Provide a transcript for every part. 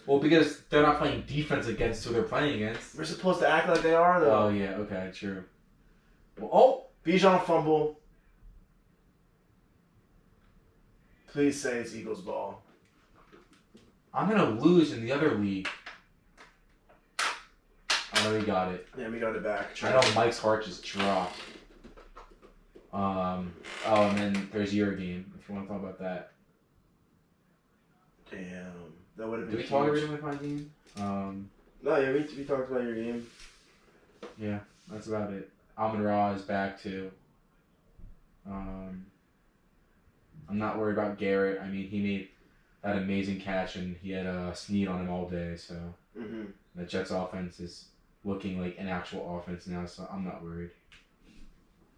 Well, because they're not playing defense against who they're playing against. We're supposed to act like they are, though. Oh, yeah, okay, true. Well, Bijan fumble. Please say it's Eagles ball. I'm going to lose in the other league. Oh, we got it. Yeah, we got it back. I know Mike's heart just dropped. And then there's your game, if you want to talk about that. Damn. That would have been Did we talk about my game? No, yeah, we talked about your game. Yeah, that's about it. Amon-Ra is back, too. I'm not worried about Garrett. I mean, he made that amazing catch, and he had Snead on him all day, so the Jets' offense is looking like an actual offense now, so I'm not worried.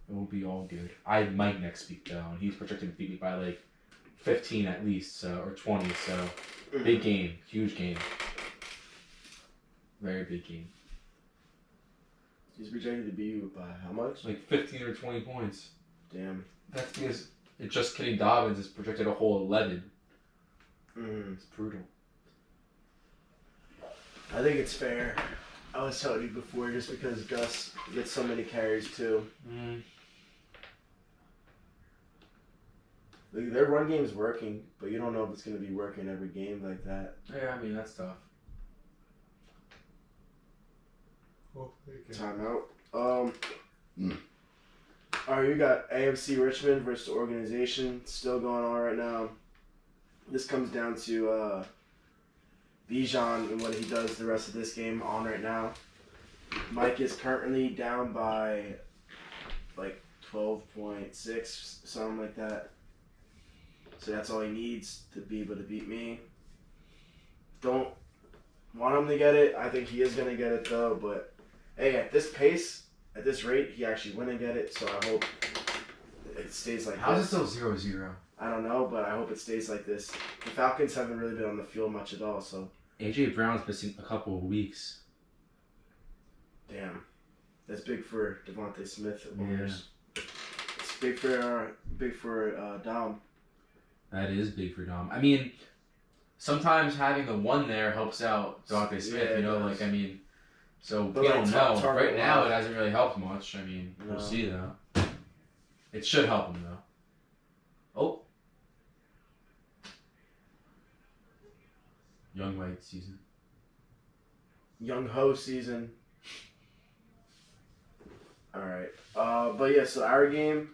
It will be all good. I have Mike next week, though, and he's projected to beat me by, like, 15 at least, or 20, so big game, huge game. Very big game. He's projected to beat you by how much? Like 15 or 20 points. Damn. That's because it's just kidding. Dobbins is projected a whole 11. It's brutal. I think it's fair. I was telling you before, just because Gus gets so many carries too. Like, their run game is working, but you don't know if it's going to be working every game like that. Yeah, I mean, that's tough. Timeout. Alright, you got AFC Richmond versus the organization still going on right now. This comes down to Bijan and what he does the rest of this game on right now. Mike is currently down by like 12.6, something like that. So that's all he needs to be able to beat me. Don't want him to get it. I think he is going to get it though, but hey, at this pace, at this rate, he actually wouldn't get it, so I hope it stays like How this. is it still 0-0? I don't know, but I hope it stays like this. The Falcons haven't really been on the field much at all, so... A.J. Brown's missing a couple of weeks. Damn. That's big for Devontae Smith. Yeah. It's big for Dom. That is big for Dom. I mean, sometimes having the one there helps out Devontae Smith, you know? Like, I mean... So, But we like, don't know. Right now, it line. hasn't really helped much. I mean, we'll see, though. It should help him, though. Oh. Young White season. Young Ho season. Alright. But yeah, so our game,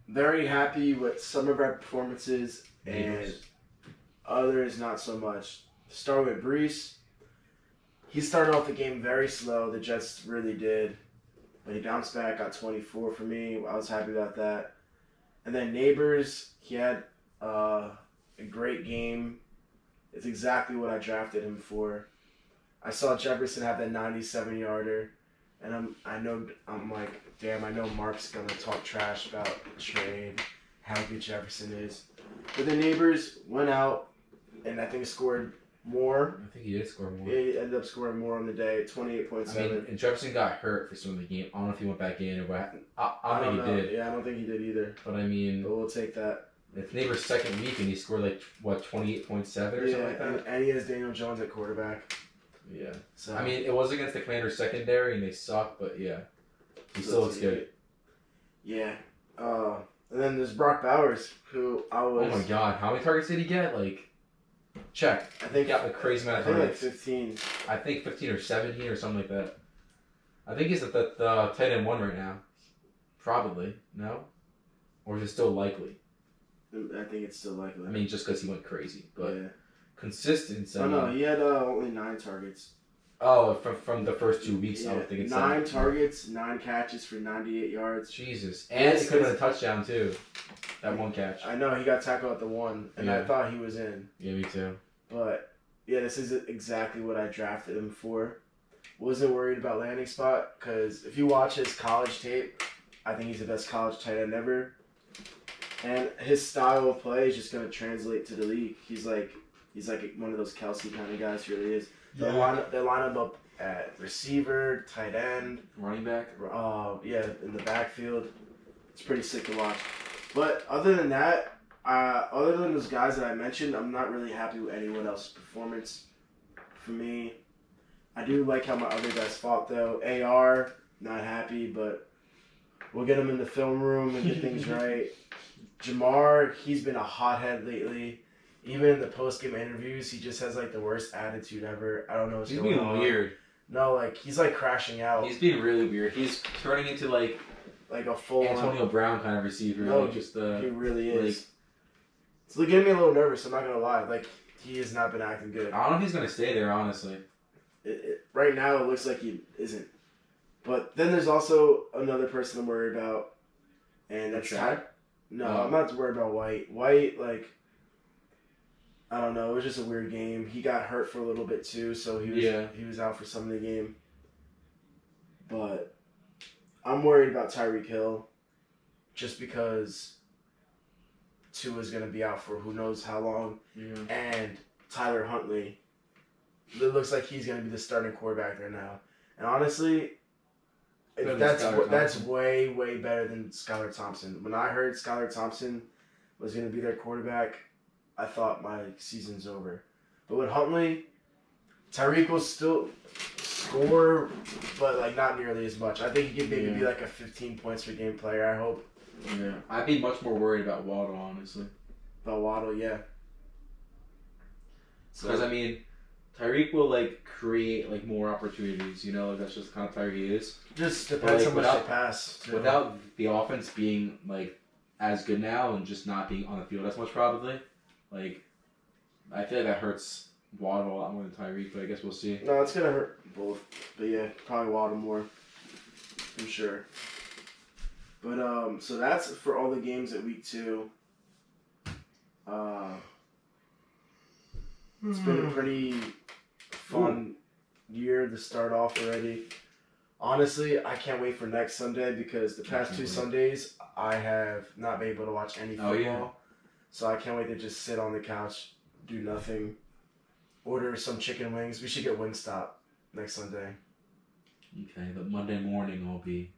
very happy with some of our performances, and others not so much. Start with Brees. He started off the game very slow. The Jets really did. But he bounced back, got 24 for me. I was happy about that. And then Neighbors, he had a great game. It's exactly what I drafted him for. I saw Jefferson have that 97-yarder. And I'm like, damn, I know Mark's going to talk trash about the trade, how good Jefferson is. But the Neighbors went out and I think scored more. I think he did score more. He ended up scoring more on the day, 28.7. I mean, and Jefferson got hurt for some of the game. I don't know if he went back in or what. I don't think he did. Yeah, I don't think he did either. But I mean, But we'll take that. it's Neighbor's second week and he scored like, what, 28.7 or something like that? And he has Daniel Jones at quarterback. Yeah. So I mean, it was against the Commanders secondary and they suck, but yeah. He still looks good. Yeah. And then there's Brock Bowers, who I was... Oh my god, how many targets did he get? Like, check. I think he got a crazy amount of like targets. 15. I think 15 or 17 or something like that. I think he's at the 10-1 right now. Probably. No? Or is it still likely? I think it's still likely. I mean, just because he went crazy. But yeah. consistency. Oh, no, he had only 9 targets. Oh, from the first 2 weeks, Yeah. I would think it's 9 targets, 9 catches for 98 yards. Jesus. And it could have been a touchdown, too. That one catch. I know, he got tackled at the 1, and I thought he was in. Yeah, me too. But, yeah, this is exactly what I drafted him for. Wasn't worried about landing spot, because if you watch his college tape, I think he's the best college tight end ever. And his style of play is just going to translate to the league. He's like one of those Kelsey kind of guys, really is. They line him up at receiver, tight end, running back. In the backfield. It's pretty sick to watch. But other than that, Other than those guys that I mentioned, I'm not really happy with anyone else's performance. For me, I do like how my other guys fought though. AR, not happy, but we'll get him in the film room and get things right. Jamar, he's been a hothead lately. Even in the post-game interviews, he just has like the worst attitude ever. I don't know what's going on. He's being weird. No, like he's like crashing out. He's being really weird. He's turning into like a full Antonio Brown kind of receiver. No, like just he really is. It's getting me a little nervous. I'm not gonna lie. Like he has not been acting good. I don't know if he's gonna stay there, honestly. Right now, it looks like he isn't. But then there's also another person I'm worried about, and that's No, I'm not worried about White. White, like, I don't know. It was just a weird game. He got hurt for a little bit too, so he was out for some of the game. But I'm worried about Tyreek Hill, just because Tua's gonna be out for who knows how long, and Tyler Huntley. It looks like he's gonna be the starting quarterback there now. And honestly, that's way better than Skylar Thompson. When I heard Skylar Thompson was gonna be their quarterback, I thought my season's over. But with Huntley, Tyreek will still score, but like not nearly as much. I think he could maybe be like a 15 points per game player. I hope. Yeah, I'd be much more worried about Waddle, honestly. About Waddle, yeah. Because I mean, Tyreek will like create like more opportunities. You know, like that's just kind of Tyreek he is. Just depends how much they pass. Too. Without the offense being like as good now and just not being on the field as much, probably. Like, I feel like that hurts Waddle a lot more than Tyreek, but I guess we'll see. No, it's gonna hurt both. But yeah, probably Waddle more. I'm sure. But so that's for all the games at week 2. It's been a pretty fun year to start off already. Honestly, I can't wait for next Sunday because the past 2 Sundays I have not been able to watch any football. Oh, yeah. So I can't wait to just sit on the couch, do nothing, order some chicken wings. We should get Wingstop next Sunday. Okay, but Monday morning I'll be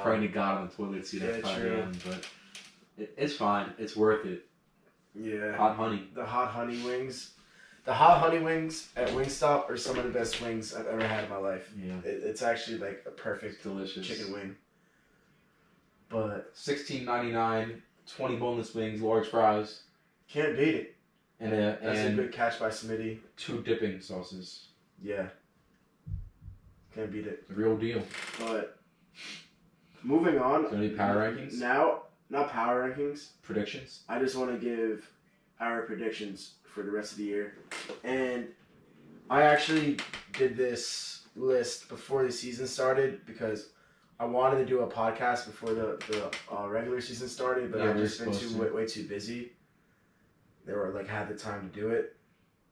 praying to God on the toilet seat at 5 a.m. But it's fine. It's worth it. Yeah. Hot honey. The hot honey wings. The hot honey wings at Wingstop are some of the best wings I've ever had in my life. Yeah. It's actually like a perfect, delicious chicken wing. But $16.99, 20 boneless wings, large fries. Can't beat it. That's a good catch by Smitty. 2 dipping sauces. Yeah. Can't beat it. The real deal. But moving on. So any power rankings? Now, not power rankings. Predictions? I just want to give our predictions for the rest of the year. And I actually did this list before the season started because I wanted to do a podcast before the regular season started, but I've just been way too busy. They were like had the time to do it.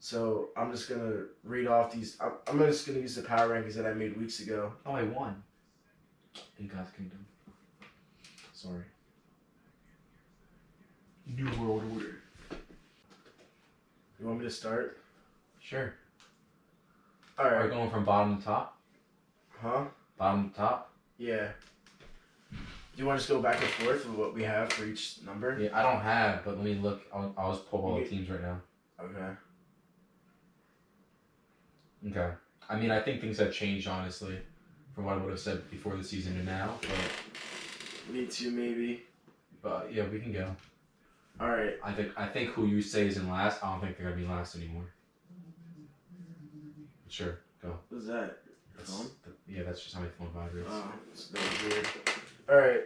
So I'm just going to read off these. I'm just going to use the power rankings that I made weeks ago. Oh, I won. In God's kingdom. Sorry. New World Order. You want me to start? Sure. Alright. Are we going from bottom to top? Huh? Bottom to top? Yeah. Do you want to just go back and forth with what we have for each number? Yeah, I don't have, but let me look. I'll just pull all the teams right now. Okay. Okay. I mean, I think things have changed, honestly, from what I would have said before the season to now. But me too, maybe. But yeah, we can go. All right. I think who you say is in last, I don't think they're gonna be last anymore. Sure, go. What's that? Yeah, that's just how my phone vibrates. Oh, that was weird. All right.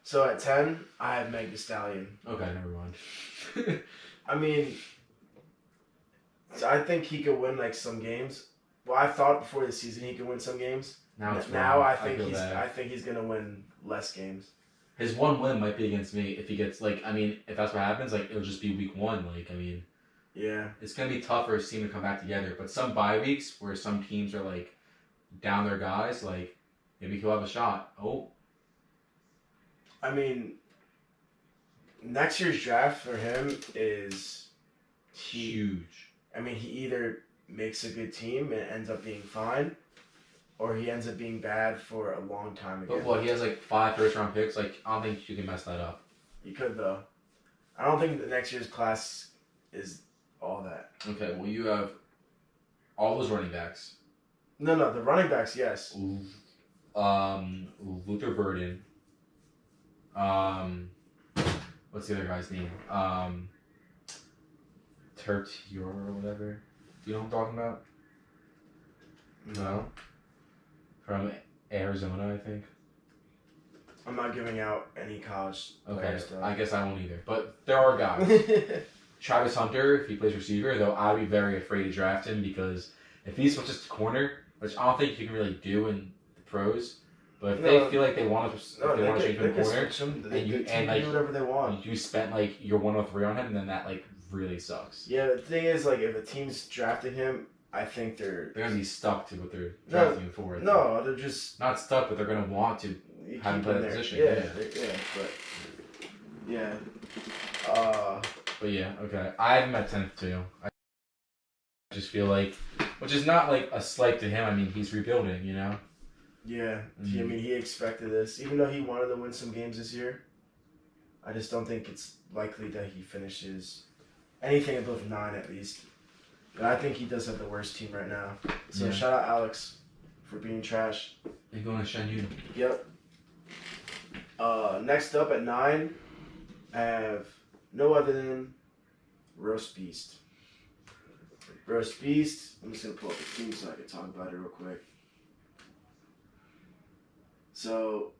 So at 10, I have Meg Thee Stallion. Okay, never mind. I mean, I think he could win like some games. Well, I thought before the season he could win some games. Now I think he's gonna win less games. His one win might be against me if he gets if that's what happens, it'll just be week 1. Yeah, it's gonna be tough for his team to come back together. But some bye weeks where some teams are down their guys, maybe he'll have a shot. Oh, I mean, next year's draft for him is huge. I mean, he either makes a good team and ends up being fine, or he ends up being bad for a long time again. But he has 5 first-round picks. I don't think you can mess that up. He could though. I don't think the next year's class is all that. Okay, well you have all those running backs. No, the running backs, yes. Luther Burden. What's the other guy's name? Tertior or whatever. Do you know what I'm talking about? No. From Arizona, I think. I'm not giving out any college Okay, stuff. I guess I won't either. But there are guys. Travis Hunter, if he plays receiver, though I'd be very afraid to draft him because if he switches to corner, which I don't think you can really do in the pros, but if they feel like they want to, change him to corner, and you can do whatever they want. You spent like your 103 on him, then that like really sucks. Yeah, the thing is, like, if a team's drafting him, I think they're gonna be stuck to what they're drafting him for. No, they're just not stuck, but they're gonna want to have him play that position. Yeah. But yeah, okay. I have him at 10th too. I just feel like, which is not like a slight to him. I mean, he's rebuilding, you know. Yeah, I mean, he expected this, even though he wanted to win some games this year. I just don't think it's likely that he finishes anything above 9 at least. But I think he does have the worst team right now. So shout out Alex for being trash. They're going to Shen Yu. Yep. Next up at 9, I have no other than Roast Beast. Roast Beast. I'm just going to pull up the team so I can talk about it real quick. So,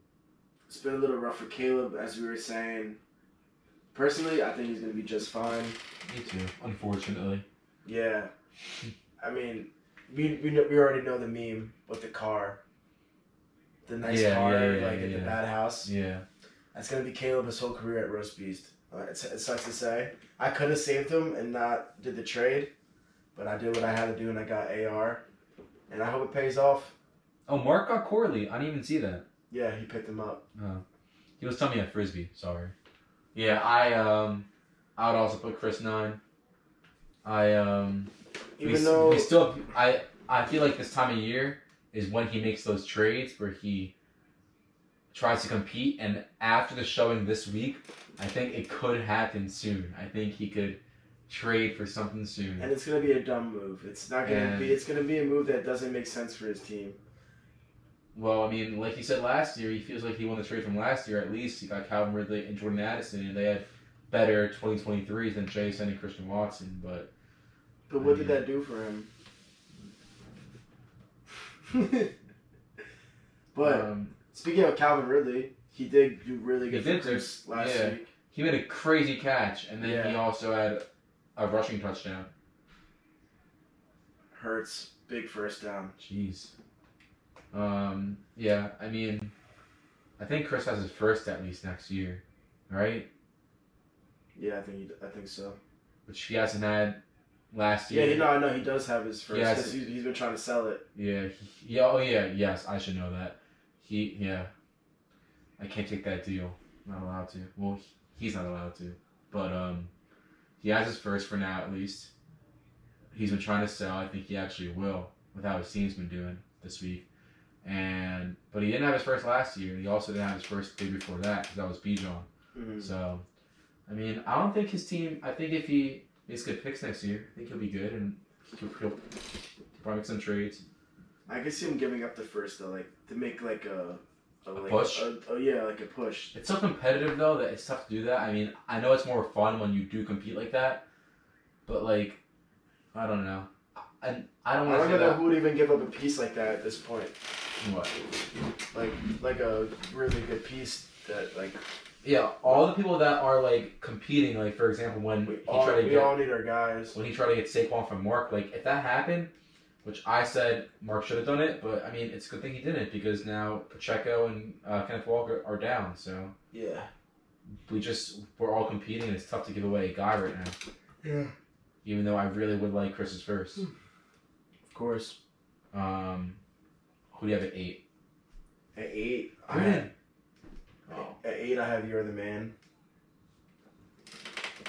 it's been a little rough for Caleb, as we were saying. Personally, I think he's going to be just fine. Me too, unfortunately. Yeah. I mean, we already know the meme with the car. The nice car, the bad house. Yeah. That's going to be Caleb his whole career at Roast Beast. It sucks to say. I could have saved him and not did the trade, but I did what I had to do and I got AR. And I hope it pays off. Oh, Mark got Corley. I didn't even see that. Yeah, he picked him up. Oh. He was telling me at Frisbee. Sorry. Yeah, I would also put Chris 9. I feel like this time of year is when he makes those trades where he tries to compete, and after the showing this week, I think it could happen soon. I think he could trade for something soon. And it's gonna be a dumb move. It's not gonna be. It's gonna be a move that doesn't make sense for his team. Well, I mean, like he said last year, he feels like he won the trade from last year. At least he got Calvin Ridley and Jordan Addison, and they had better 2023s than Jason and Christian Watson. But what did that do for him? But speaking of Calvin Ridley, he did do really good for Chris last week. He made a crazy catch, and then he also had a rushing touchdown. Hurts, big first down. Jeez. Yeah, I mean, I think Chris has his first at least next year, right? Yeah, I think so. Which he hasn't had last year. Yeah, I know he does have his first because he's been trying to sell it. Yeah, yes, I should know that. I can't take that deal. I'm not allowed to. Well, he's not allowed to. But he has his first for now at least. He's been trying to sell. I think he actually will with how his team's been doing this week. But he didn't have his first last year. He also didn't have his first the year before that because that was Bijan. Mm-hmm. So, I mean, I don't think his team. I think if he makes good picks next year, I think he'll be good and he'll probably make some trades. I can see him giving up the first though, like to make like a push. Like a push. It's so competitive though that it's tough to do that. I mean, I know it's more fun when you do compete like that, but like, I don't know. I don't know who would even give up a piece like that at this point. What? Like a really good piece that like. Yeah, all the people that are like competing, like for example, when we all need our guys. When he tried to get Saquon from Mark, like if that happened, which I said Mark should have done it, but I mean it's a good thing he didn't because now Pacheco and Kenneth Walker are down. So yeah, we're all competing, and it's tough to give away a guy right now. Yeah. Even though I really would like Chris's first. Of course. Who do you have at 8? At 8, At 8, I have You're the Man.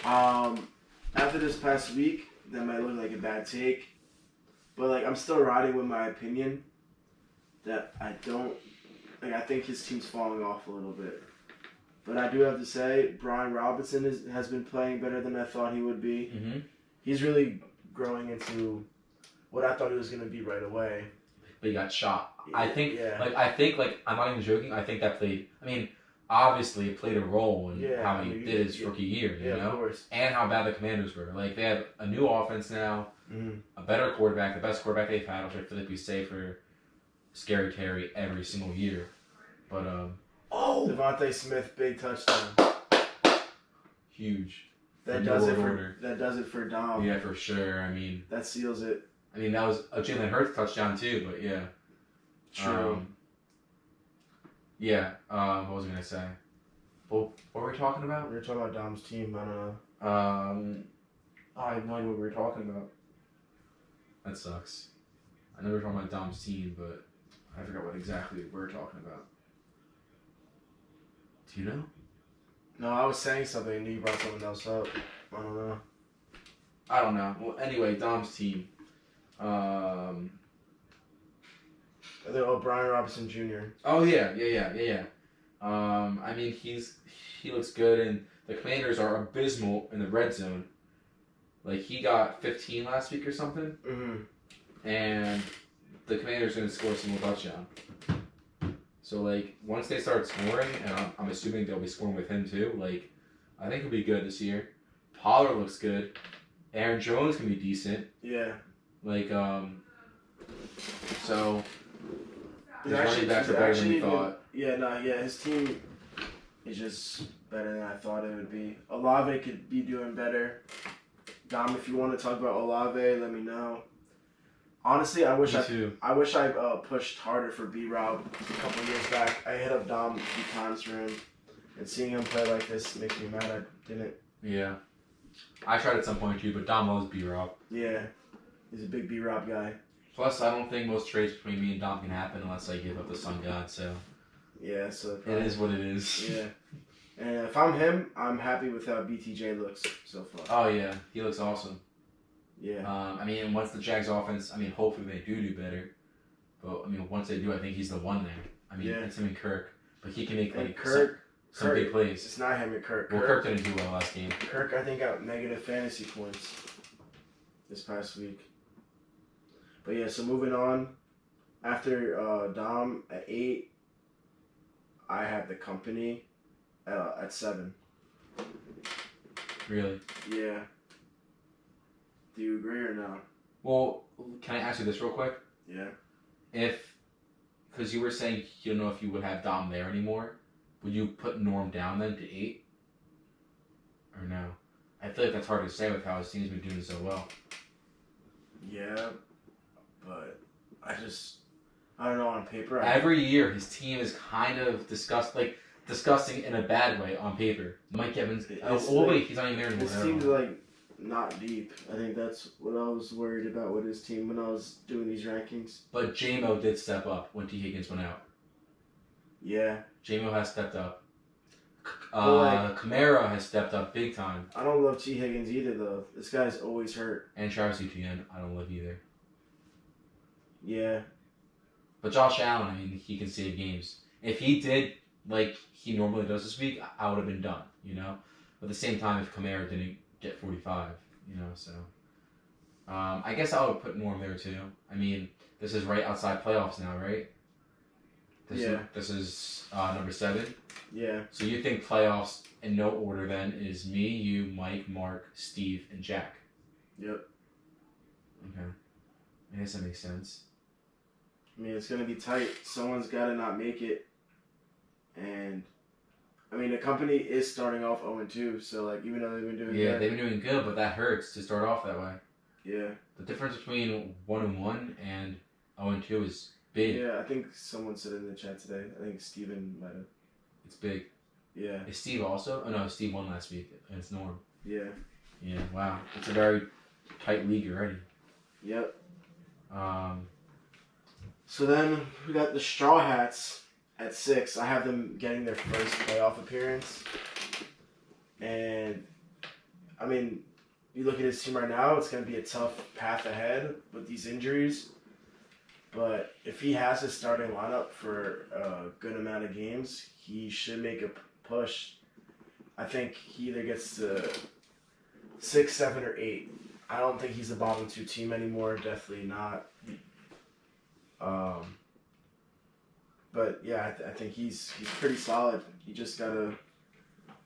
After this past week, that might look like a bad take, but like I'm still riding with my opinion that I think his team's falling off a little bit. But I do have to say, Brian Robinson has been playing better than I thought he would be. Mm-hmm. He's really growing into what I thought he was going to be right away. But he got shot. I think, yeah. I'm not even joking. I think that played. I mean, obviously, it played a role in how he did his rookie year. You know, of course. And how bad the Commanders were. Like they have a new offense now, a better quarterback, the best quarterback they've had, which I feel like we say for Scary Terry every single year. But Devontae Smith, big touchdown. Huge. That does it for Dom. Yeah, for sure. I mean, that seals it. I mean, that was a Jalen Hurts touchdown too, but yeah. True. What was I gonna say? Well, what were we talking about? We were talking about Dom's team. I don't know. I have no idea what we were talking about. That sucks. I know we were talking about Dom's team, but I forgot what exactly we were talking about. Do you know? No, I was saying something and you brought something else up. I don't know. Well, anyway, Dom's team. Brian Robinson Jr. Oh yeah. I mean, he looks good, and the Commanders are abysmal in the red zone. Like he got 15 last week or something, and the Commanders are gonna score a single touchdown. So like once they start scoring, and I'm assuming they'll be scoring with him too. Like I think he'll be good this year. Pollard looks good. Aaron Jones can be decent. Yeah. Like so. His running backs are better than we thought. His team is just better than I thought it would be. Olave could be doing better. Dom, if you want to talk about Olave, let me know. Honestly, I wish I pushed harder for B-Rob a couple years back. I hit up Dom a few times for him, and seeing him play like this makes me mad I didn't. Yeah. I tried at some point too, but Dom loves B-Rob. Yeah. He's a big B-Rob guy. Plus, I don't think most trades between me and Dom can happen unless I give up the Sun God, so... Yeah, so... It is what it is. Yeah. And if I'm him, I'm happy with how BTJ looks so far. Oh, yeah. He looks awesome. Yeah. I mean, once the Jags offense... I mean, hopefully they do better. But, I mean, once they do, I think he's the one there. I mean, it's him and Kirk. But he can make, like, some big plays. It's not him and Kirk. Well, Kirk didn't do well last game. Kirk, I think, got negative fantasy points this past week. But yeah, so moving on. After Dom at 8, I have the company at 7. Really? Yeah. Do you agree or no? Well, can I ask you this real quick? Yeah. Because you were saying you don't know if you would have Dom there anymore, would you put Norm down then to 8? Or no? I feel like that's hard to say with how his team's been doing so well. Yeah, but I don't know, on paper. Every year, his team is kind of disgusting in a bad way on paper. Mike Evans. He's not even there anymore. His team's like not deep. I think that's what I was worried about with his team when I was doing these rankings. But J-Mo did step up when T. Higgins went out. Yeah. J-Mo has stepped up. Kamara has stepped up big time. I don't love T. Higgins either, though. This guy's always hurt. And Travis Etienne, I don't love either. Yeah. But Josh Allen, I mean, he can save games. If he did like he normally does this week, I would have been done, you know? But at the same time, if Kamara didn't get 45, you know, so... I guess I would put Norm there, too. I mean, this is right outside playoffs now, right? This is number 7? Yeah. So you think playoffs in no order, then, is me, you, Mike, Mark, Steve, and Jack? Yep. Okay. I guess that makes sense. I mean, it's going to be tight. Someone's got to not make it. And, I mean, the company is starting off 0-2, so, like, even though they've been doing good. Yeah, they've been doing good, but that hurts to start off that way. Yeah. The difference between 1-1 and 0-2 is big. Yeah, I think someone said it in the chat today. I think Steven might have. It's big. Yeah. Is Steve also? Oh, no, Steve won last week. And it's Norm. Yeah. Yeah, wow. It's a very tight league already. Yep. So then we got the Straw Hats at 6. I have them getting their first playoff appearance. And, I mean, you look at his team right now, it's going to be a tough path ahead with these injuries. But if he has his starting lineup for a good amount of games, he should make a push I think he either gets to 6, 7, or 8. I don't think he's a bottom 2 team anymore. Definitely not. But yeah, I think he's pretty solid. You just gotta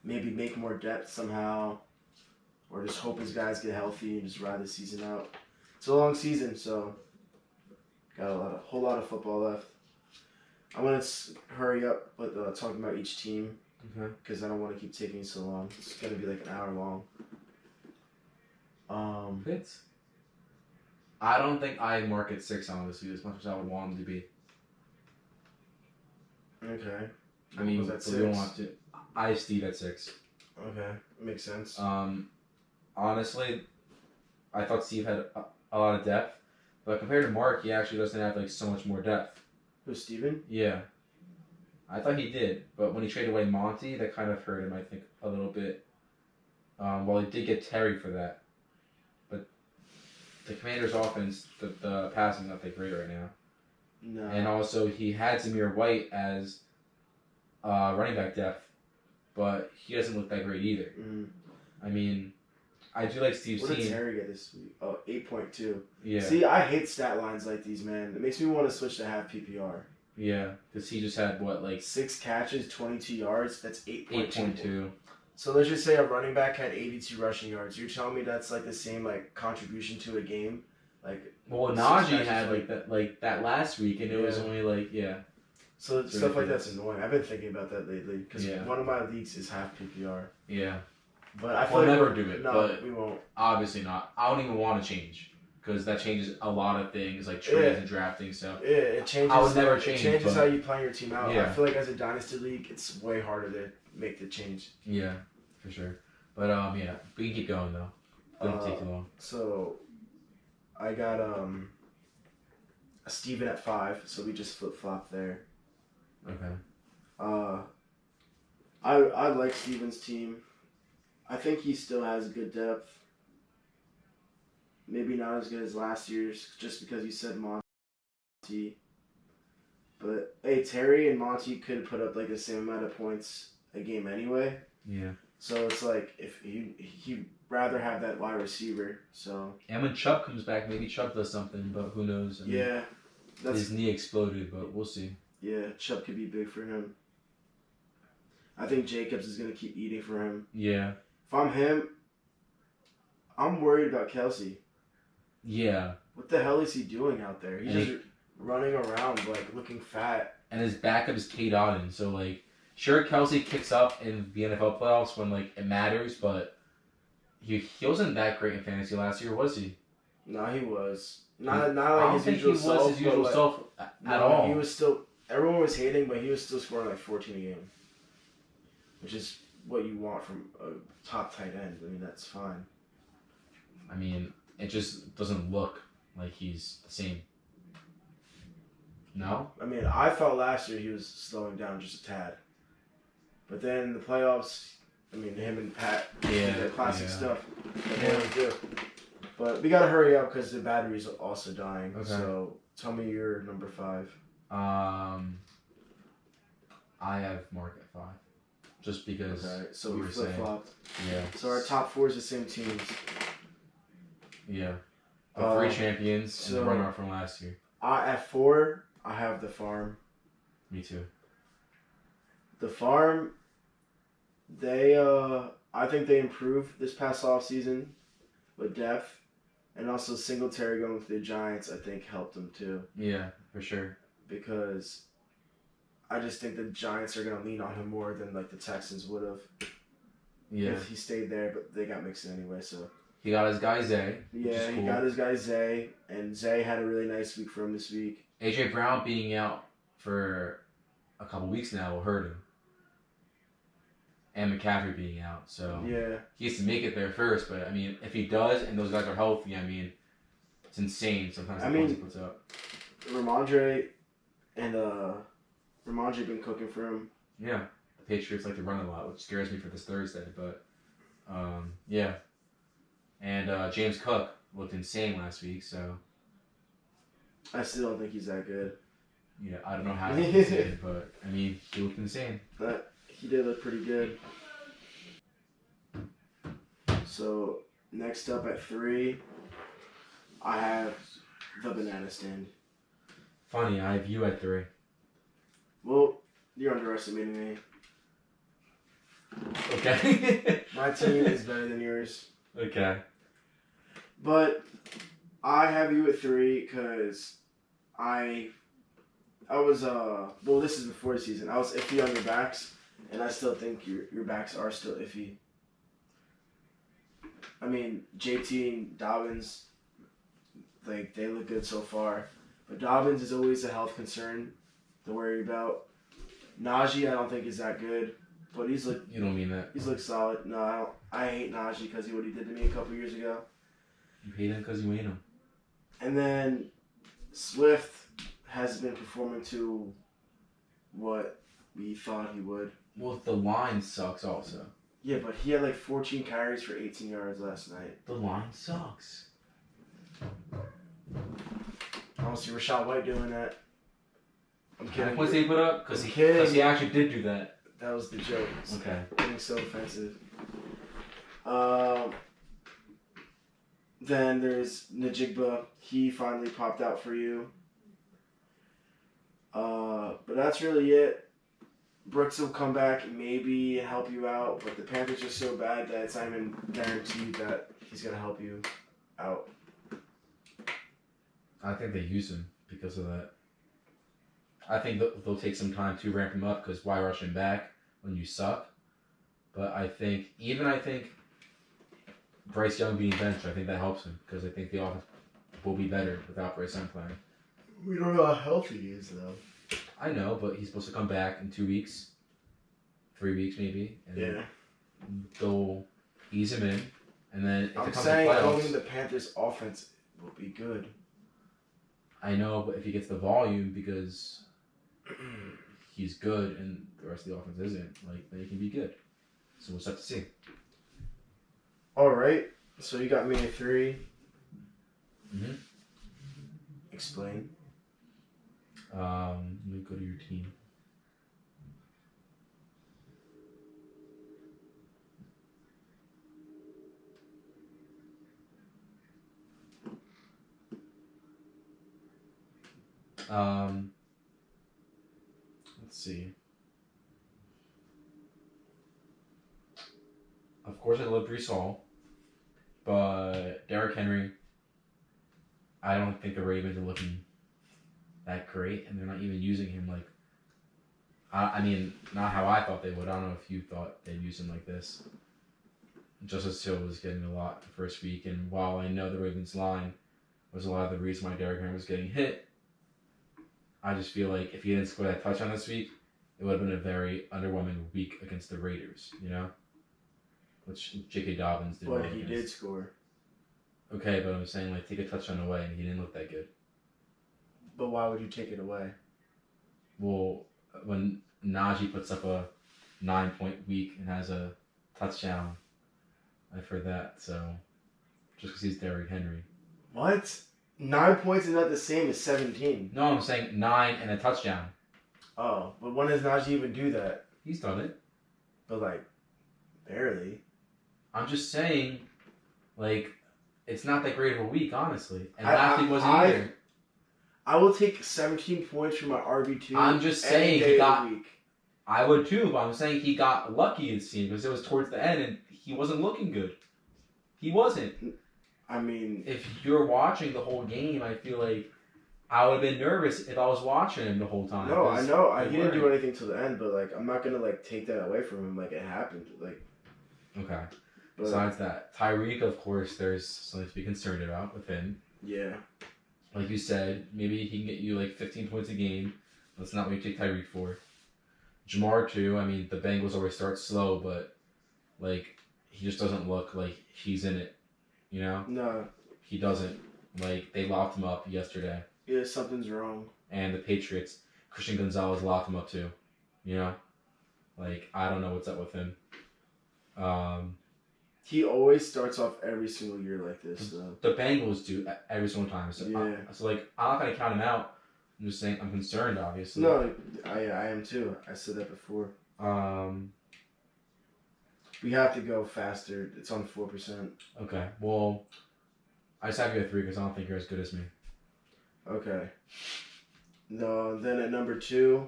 maybe make more depth somehow, or just hope his guys get healthy and just ride the season out. It's a long season, so got a whole lot of football left. I'm gonna hurry up with talking about each team because I don't want to keep taking so long. It's gonna be like an hour long. Fits. I don't think I mark it 6 honestly as much as I would want him to be. Okay. I mean, was that we don't 6? want to. I have Steve at 6. Okay, makes sense. Honestly, I thought Steve had a lot of depth, but compared to Mark, he actually doesn't have like so much more depth. Who's Steven? Yeah, I thought he did, but when he traded away Monty, that kind of hurt him. I think a little bit. Well, he did get Terry for that, but the Commanders' offense, the passing's not that great right now. No. And also, he had Zamir White as running back depth, but he doesn't look that great either. Mm. I mean, I do like Steve's What team. did Terry get this week? Oh, 8.2. Yeah. See, I hate stat lines like these, man. It makes me want to switch to half PPR. Yeah, because he just had, what, like... 6 catches, 22 yards. That's 8.2. 8.2. So let's just say a running back had 82 rushing yards. You're telling me that's like the same like contribution to a game? Like, well, Najee had like that last week, and it was only like, So it's stuff like ridiculous. that's annoying. I've been thinking about that lately because one of my leagues is half PPR. Yeah. But I feel We'll like never do it, no, but we won't. Obviously not. I don't even want to change because that changes a lot of things, like trades and drafting. So yeah, it changes. I would never change. It changes how you plan your team out. Yeah. I feel like as a dynasty league, it's way harder to make the change. Yeah, for sure. But yeah, we can keep going though. It don't take too long. So, I got a Steven at 5, so we just flip flop there. Okay. I like Steven's team. I think he still has good depth. Maybe not as good as last year's, just because you said Monty. But hey, Terry and Monty could put up like the same amount of points a game anyway. Yeah. So it's like if he'd rather have that wide receiver. So. And when Chubb comes back, maybe Chubb does something, but who knows? I mean, Yeah. His knee exploded, but we'll see. Yeah, Chubb could be big for him. I think Jacobs is going to keep eating for him. Yeah. If I'm him, I'm worried about Kelsey. Yeah. What the hell is he doing out there? He's just running around, like, looking fat. And his backup is Kate Otten, so, like, sure, Kelsey kicks up in the NFL playoffs when, like, it matters, but he wasn't that great in fantasy last year, was he? No, he was. Not I like don't his think usual he was self. his usual self at all. He was still. Everyone was hating, but he was still scoring like 14 a game, which is what you want from a top tight end. I mean, that's fine. I mean, it just doesn't look like he's the same. No? I mean, I thought last year he was slowing down just a tad, but then in the playoffs, I mean, him and Pat, did classic stuff. They always do. But we gotta hurry up because the battery's also dying. Okay. So tell me your number 5. I have Mark at 5, just because. Okay, so we flip flopped. Yeah. So our top 4 is the same teams. Yeah. The 3 champions and the runner-up from last year. At 4, I have the Farm. Me too. The Farm, they I think they improved this past offseason with depth. And also Singletary going with the Giants, I think, helped them too. Yeah, for sure. Because I just think the Giants are going to lean on him more than like the Texans would have. Yeah. If he stayed there, but they got Mixon anyway, so. He got his guy Zay. Yeah, he got his guy Zay, and Zay had a really nice week for him this week. AJ Brown being out for a couple weeks now will hurt him. And McCaffrey being out, so he has to make it there first. But I mean, if he does, and those guys are healthy, I mean, it's insane. Sometimes the points he puts up. Ramondre and Ramondre been cooking for him. Yeah, the Patriots like to run a lot, which scares me for this Thursday. But yeah, and James Cook looked insane last week. So I still don't think he's that good. Yeah, I don't know how he did, but I mean, he looked insane. But he did look pretty good. So next up at 3, I have the banana stand. Funny, I have you at 3. Well, you're underestimating me. Okay. My team is better than yours. Okay. But I have you at 3 because I was well, this is before the season. I was iffy on your backs, and I still think your backs are still iffy. I mean, JT and Dobbins, like, they look good so far. But Dobbins is always a health concern to worry about. Najee, I don't think is that good, but You don't mean that. he's looked solid. No, I don't. I hate Najee because he what he did to me a couple years ago. You hate him because you hate him. And then Swift has been performing to what we thought he would. Well, the line sucks also. Yeah, but he had like 14 carries for 18 yards last night. The line sucks. I don't see Rashad White doing that. I'm kidding. What he put up? Because kidding. he actually did do that. That was the joke. Okay. Getting so offensive. Then there's Najigba. He finally popped out for you. But that's really it. Brooks will come back and maybe help you out, but the Panthers are so bad that it's not even guaranteed that he's going to help you out. I think they use him because of that. I think they'll take some time to ramp him up because why rush him back when you suck? But I think Bryce Young being benched, I think that helps him because I think the offense will be better without Bryce Young playing. We don't know how healthy he is, though. I know, but he's supposed to come back in 2 weeks, 3 weeks maybe, and they'll ease him in, and then if I'm it comes saying to I don't playoffs, think the Panthers' offense will be good. I know, but if he gets the volume because he's good and the rest of the offense isn't, like, then he can be good. So we'll just have to see. All right, so you got me at 3. Mm-hmm. Explain. Let me go to your team. Let's see. Of course, I love Brees Hall, but Derrick Henry, I don't think the Ravens are looking that great, and they're not even using him like. I mean, not how I thought they would. I don't know if you thought they'd use him like this. Justice Hill was getting a lot the first week, and while I know the Ravens line was a lot of the reason why Derrick Henry was getting hit, I just feel like if he didn't score that touchdown this week, it would have been a very underwhelming week against the Raiders, you know? Which J.K. Dobbins did. But he did score. Okay, but I'm saying, like, take a touchdown away, and he didn't look that good. But why would you take it away? Well, when Najee puts up a 9-point week and has a touchdown, I've heard that, so just because he's Derrick Henry. What? 9 points is not the same as 17. No, I'm saying 9 and a touchdown. Oh, but when does Najee even do that? He's done it. But, like, barely. I'm just saying, like, it's not that great of a week, honestly. And last week wasn't either. I will take 17 points from my RB2. I'm just saying he got. I would too, but I'm saying he got lucky, it seemed, because it was towards the end and he wasn't looking good. He wasn't. I mean, if you're watching the whole game, I feel like I would have been nervous if I was watching him the whole time. No, I know. He didn't do anything till the end, but, like, I'm not going to, like, take that away from him. Like, it happened. Like. Okay. But, besides that, Tyreek, of course, there's something to be concerned about with him. Yeah. Like you said, maybe he can get you like 15 points a game. That's not what you take Tyreek for. Jamar, too. I mean, the Bengals always start slow, but, like, he just doesn't look like he's in it. You know? No. He doesn't. Like, they locked him up yesterday. Yeah, something's wrong. And the Patriots, Christian Gonzalez locked him up, too. You know? Like, I don't know what's up with him. He always starts off every single year like this. So. The Bengals do every single time. So, yeah. So, like, I'm not going to count him out. I'm just saying I'm concerned, obviously. No, I am too. I said that before. We have to go faster. It's on 4%. Okay. Well, I just have you at 3 because I don't think you're as good as me. Okay. No. Then at number 2,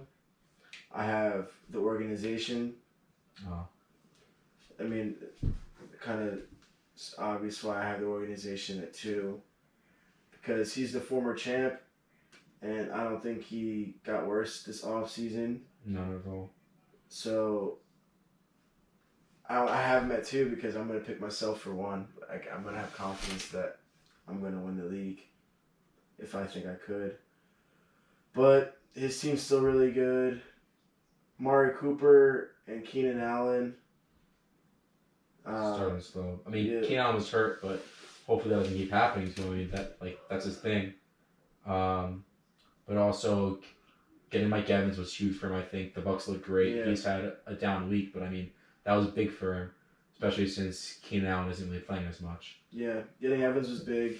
I have the organization. Oh. I mean, kind of obvious why I have the organization at 2, because he's the former champ, and I don't think he got worse this offseason. Not at all. So I have him at 2 because I'm going to pick myself for 1. I'm going to have confidence that I'm going to win the league if I think I could. But his team's still really good. Mari Cooper and Keenan Allen. Starting slow. I mean, yeah. Keenan Allen was hurt, but hopefully that doesn't keep happening. So I mean, that's his thing. But also getting Mike Evans was huge for him. I think the Bucks look great. Yeah. He's had a down week, but I mean that was big for him, especially since Keenan Allen isn't really playing as much. Yeah, getting Evans was big.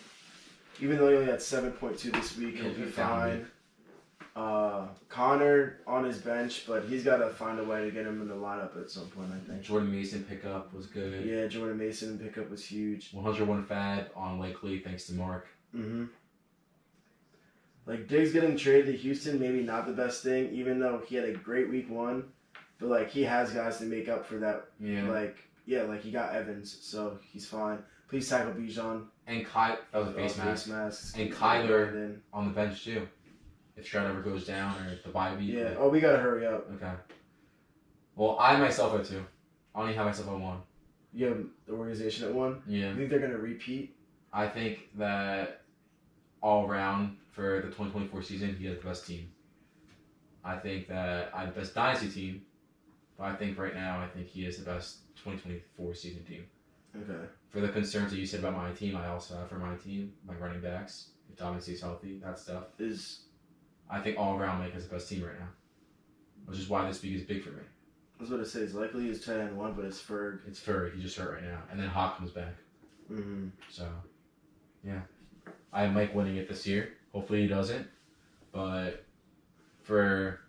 Even though he only had 7.2 this week, he'll be fine. Connor on his bench, but he's got to find a way to get him in the lineup at some point, I think. Jordan Mason pickup was good. Yeah, Jordan Mason pickup was huge. 101 fab on Likely thanks to Mark. Mm-hmm. Like, Diggs getting traded to Houston, maybe not the best thing, even though he had a great week 1. But, like, he has guys to make up for that. Yeah. Like, he got Evans, so he's fine. Please tackle Bijan. And that was a face mask. And Kyler on the bench, too. If Stroud ever goes down or the bye week. Yeah. Oh, we got to hurry up. Okay. Well, I myself at 2. I only have myself at 1. You have the organization at 1? Yeah. You think they're going to repeat? I think that all around for the 2024 season, he has the best team. I think that I have the best dynasty team, but I think right now, I think he is the best 2024 season team. Okay. For the concerns that you said about my team, I also have for my team, my running backs, if Dominic stays healthy, that stuff. I think all around Mike has the best team right now, which is why this week is big for me. I was going to say, it's likely he's tight end 1, but it's Ferg. It's Ferg. He just hurt right now. And then Hawk comes back. Mm-hmm. So, yeah. I have Mike winning it this year. Hopefully he doesn't. But for